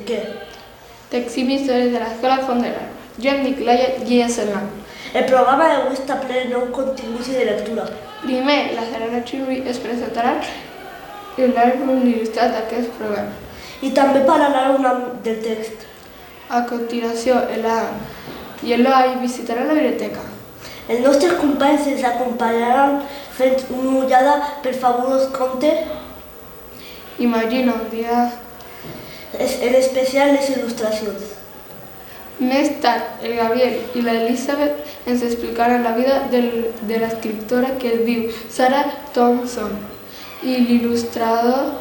Què? T'exim històries de l'Escola Font de l'Arma. Jo em dic Laia i és el nom. El programa d'avui està ple de nous continguts i de lectura. Primer, la Serena Xurri es presentarà l'àlbum il·lustrat d'aquest programa. I també parlaran del text. A continuació, l'Adam i l'Eloi visitaran la biblioteca. Els nostres companys ens acompanyaran fent una ullada per fabulós conte, Imagina un dia. en especial les il·lustracions. Més tard, el Gabriel i l'Elisabet ens explicaran la vida de l'escriptora que es diu Sarah Thompson i l'il·lustrador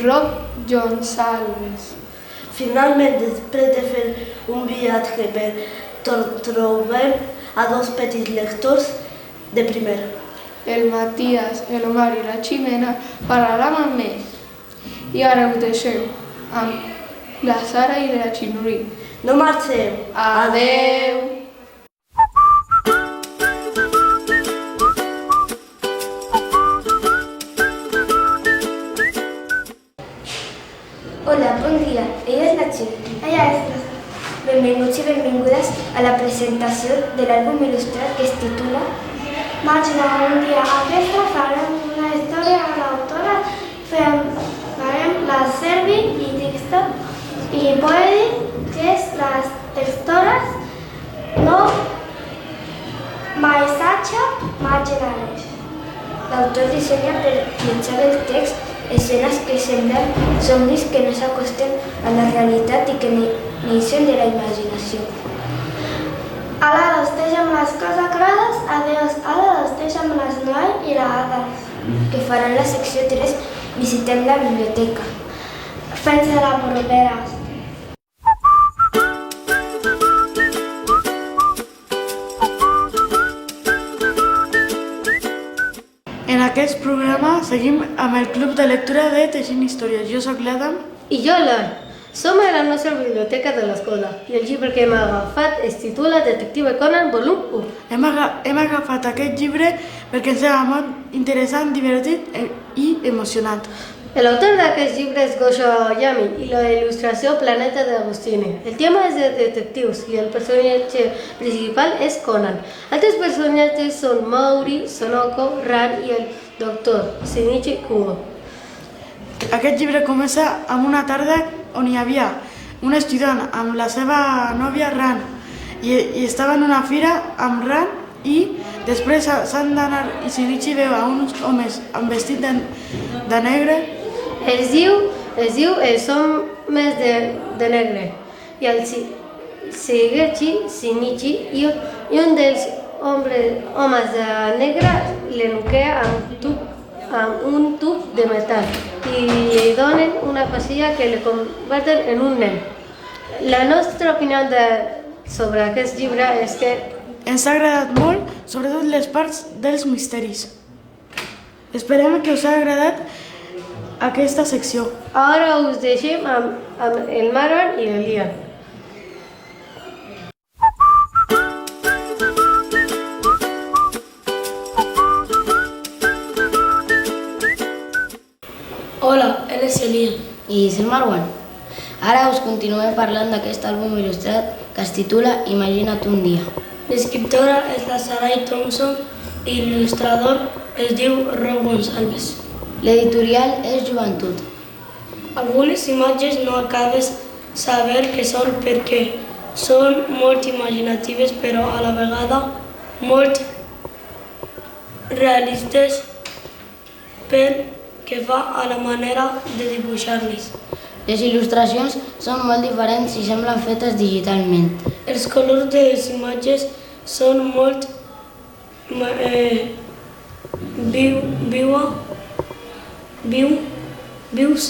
Rob Gonsalves. Finalment, després de fer un viatge per trobem a dos petits lectors de primer. El Matías, l'Omar i la Ximena parlaran amb ells. I ara us deixem amb la Sara i la Xinuri. No marxeu! Adeu! Hola, bon dia. Ella és la Txin. Ella és la... Benvinguts i benvingudes a la presentació de l'àlbum il·lustrat que es titula Imagina un dia. Aquesta farem una història amb l'autora, farem la Servi i texto i puede que las texturas no paisaje marginales. L'autor dissenya per mitjà del text escenes que semblen somnis que no s'acosten a la realitat i que neixen de la imaginació. Ara los deixem les coses clares, adiós. Ara los deixem les Noel i la Ada. Que faran la secció 3, visitem la biblioteca. Fins a la propera. En aquest programa seguim amb el Club de Lectura de Teixint Històries. Jo sóc l'Adam. I jo, l'Ann. Som a la nostra biblioteca de l'escola i el llibre que hem agafat es titula Detective Conan, volum 1. Hem agafat aquest llibre perquè ens sembla molt interessant, divertit i emocionant. L'autor d'aquest llibre és Gosho Yami i la il·lustració Planeta d'Agostini. El tema és de detectius i el personatge principal és Conan. Altres personatges són Mauri, Sonoko, Ran i el doctor Shinichi Kubo. Aquest llibre comença amb una tarda on hi havia un estudiant amb la seva nòvia Ran i estava en una fira amb Ran i després s'han d'anar i Shinichi veu a uns homes amb vestit de negre. Es diu Els homes de negre i el Shigechi Shinichi i un dels homes de negre l'enquea amb un tub de metal i li donen una pastilla que li converten en un nen. La nostra opinió sobre aquest llibre és que ens ha agradat molt, sobretot les parts dels misteris. Esperem que us ha agradat aquesta secció. Ara us deixem amb el Marwan i el Lian. Hola, ell és Elian. I és el Marwan. Ara us continuem parlant d'aquest àlbum il·lustrat que es titula Imagina't un dia. L'escriptora és la Sarah Thompson i l'il·lustrador es diu Rob Gonsalves. L'editorial és Joventut. Algunes imatges no acabes saber què són perquè són molt imaginatives però a la vegada molt realistes pel que fa a la manera de dibuixar-les. Les il·lustracions són molt diferents i semblen fetes digitalment. Els colors de les imatges són molt vius,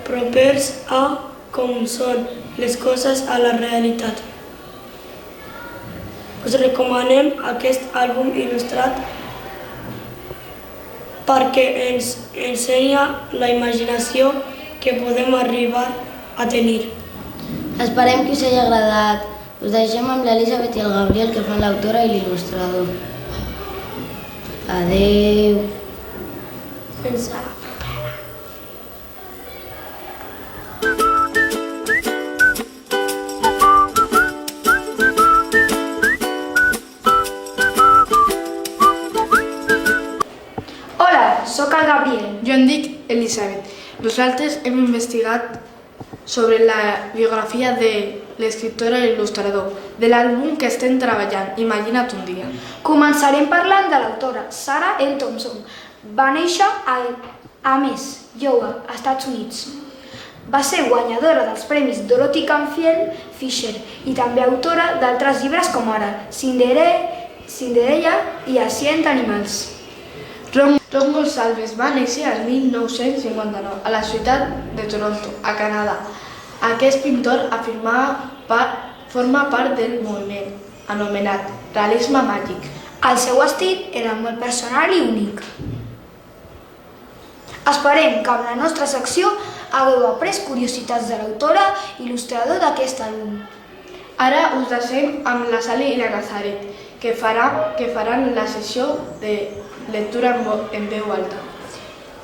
propers a com són les coses a la realitat. Us recomanem aquest àlbum il·lustrat perquè ens ensenya la imaginació que podem arribar a tenir. Esperem que us hagi agradat. Us deixem amb l'Elisabet i el Gabriel que fan l'autora i l'il·lustrador. Adeu. Fins ara. em dic Elisabet. Nosaltres hem investigat sobre la biografia de l'escriptor i l'il·lustrador de l'àlbum que estem treballant, Imagina't un dia. Començarem parlant de l'autora Sarah L. Thompson. Va néixer a Ames, Iowa, Estats Units. Va ser guanyadora dels premis Dorothy Canfield Fisher i també autora d'altres llibres com ara Cinderella i A 100 animals. Ron Gonsalves va néixer el 1959 a la ciutat de Toronto, a Canadà. Aquest pintor forma part del moviment anomenat realisme màgic. El seu estil era molt personal i únic. Esperem que amb la nostra secció hagueu après curiositats de l'autora i il·lustrador d'aquest àlbum. Ara us deixem amb la Sally i la Nazaret, que faran la sessió de lectura en veu alta.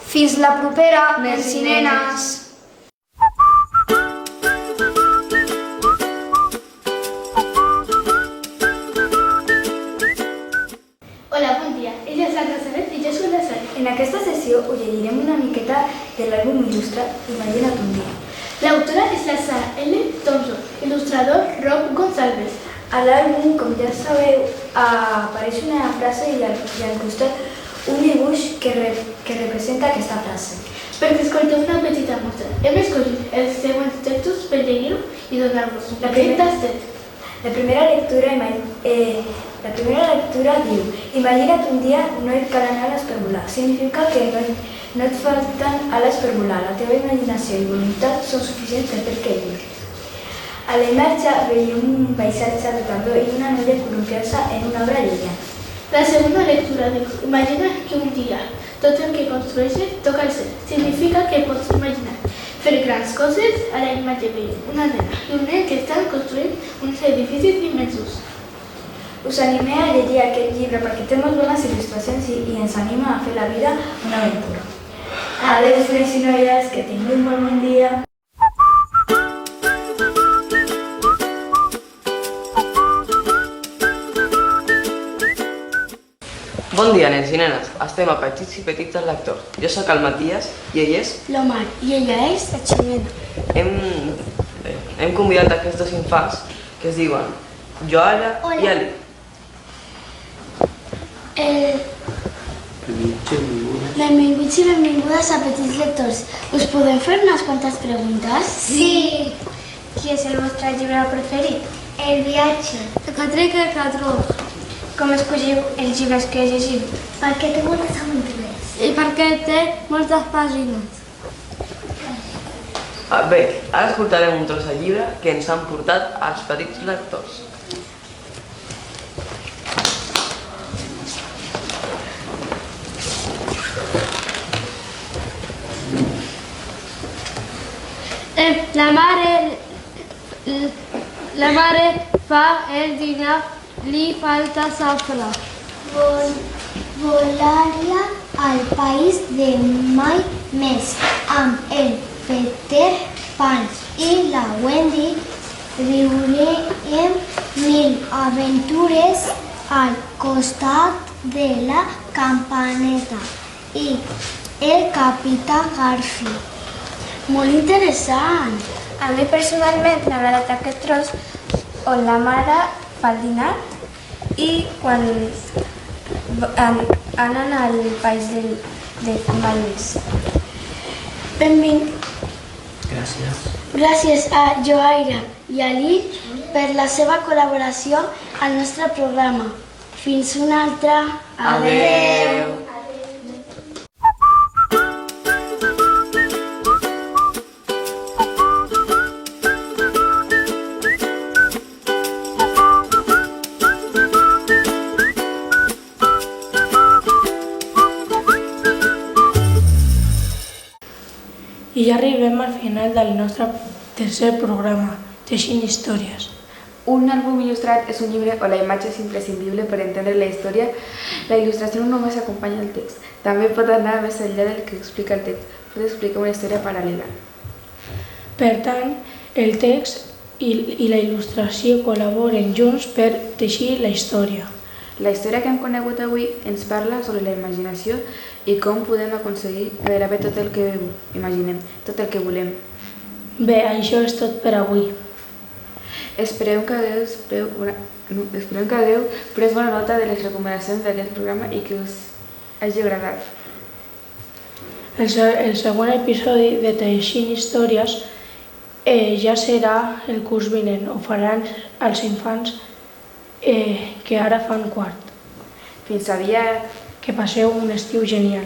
Fins la propera, nens i nenes! Hola, bon dia. Ella és la Nazaret i jo soc la Sally. En aquesta sessió us llegirem una miqueta de l'àlbum il·lustrat Imagina't un dia. L'autora és la Sarah L. Thompson, il·lustrador Ron Gonsalves. A l'àlbum, com ja sabeu, apareix una frase i al costat un dibuix que representa aquesta frase. Perquè escolteu una petita mostra. Hem escollit els següents textos per llegir-ho i donar-vos un petit tastet. La primera lectura diu: Imagina't un dia no et calen ales per volar. Significa que no et falten ales per volar. La teva imaginació i voluntat són suficients per fer el que vulguis. A la imatge veiem un paisatge de tardor i una noia col·loquiant-se en una obra llunyana. La segona lectura diu: imagina que un dia tot el que construeixes toca el cel. Significa que pots imaginar fer grans coses. A la imatge veiem una nena i un nen que estan construint uns edificis immensos. Us animé a llegir aquest llibre perquè té molt bones il·lustracions i ens anima a fer la vida una aventura. Adéu, nois i noies, que tingueu un bon dia. Bon dia, nens i nenes. Estem a Petits i Petites Lectors. Jo sóc el Matías i ell és... L'Omar i ella és la Ximena. Hem convidat aquests dos infants que es diuen Joala i Ali. Benvinguts i benvingudes a Petits Lectors. Us podem fer unes quantes preguntes? Sí! Qui és el vostre llibre preferit? El viatge. El quatre que el catró. Com escolliu els llibres que llegiu? Perquè té moltes aventures. I perquè té moltes pàgines. Bé, ara escoltarem un tros de llibre que ens han portat els Petits Lectors. La mare fa el dinar, li falta safra. Volaria al país de mai més amb el Peter Pan i la Wendy. Viurem mil aventures al costat de la campaneta i el capità Garfield. Molt interessant! A mi personalment m'ha agradat aquest tros on la mare fa el dinar i quan anen al país de Malmès. Gràcies a Joaira i Ali per la seva col·laboració al nostre programa. Fins una altra. Adéu! I ja arribem al final del nostre tercer programa, Teixint històries. Un àlbum il·lustrat és un llibre on la imatge és imprescindible per entendre la història. La il·lustració no només acompanya el text, també pot anar més enllà del que explica el text, pot explicar una història paral·lela. Per tant, el text i la il·lustració col·laboren junts per teixir la història. La història que hem conegut avui ens parla sobre la imaginació i com podem aconseguir gairebé tot el que imaginem, tot el que volem. Bé, això és tot per avui. Esperem que hagueu pres bona nota de les recomanacions d'aquest programa i que us hagi agradat. El següent episodi de Teixint Històries ja serà el curs vinent. Ho faran els infants que ara fan quart. Fins aviat! Que passeu un estiu genial.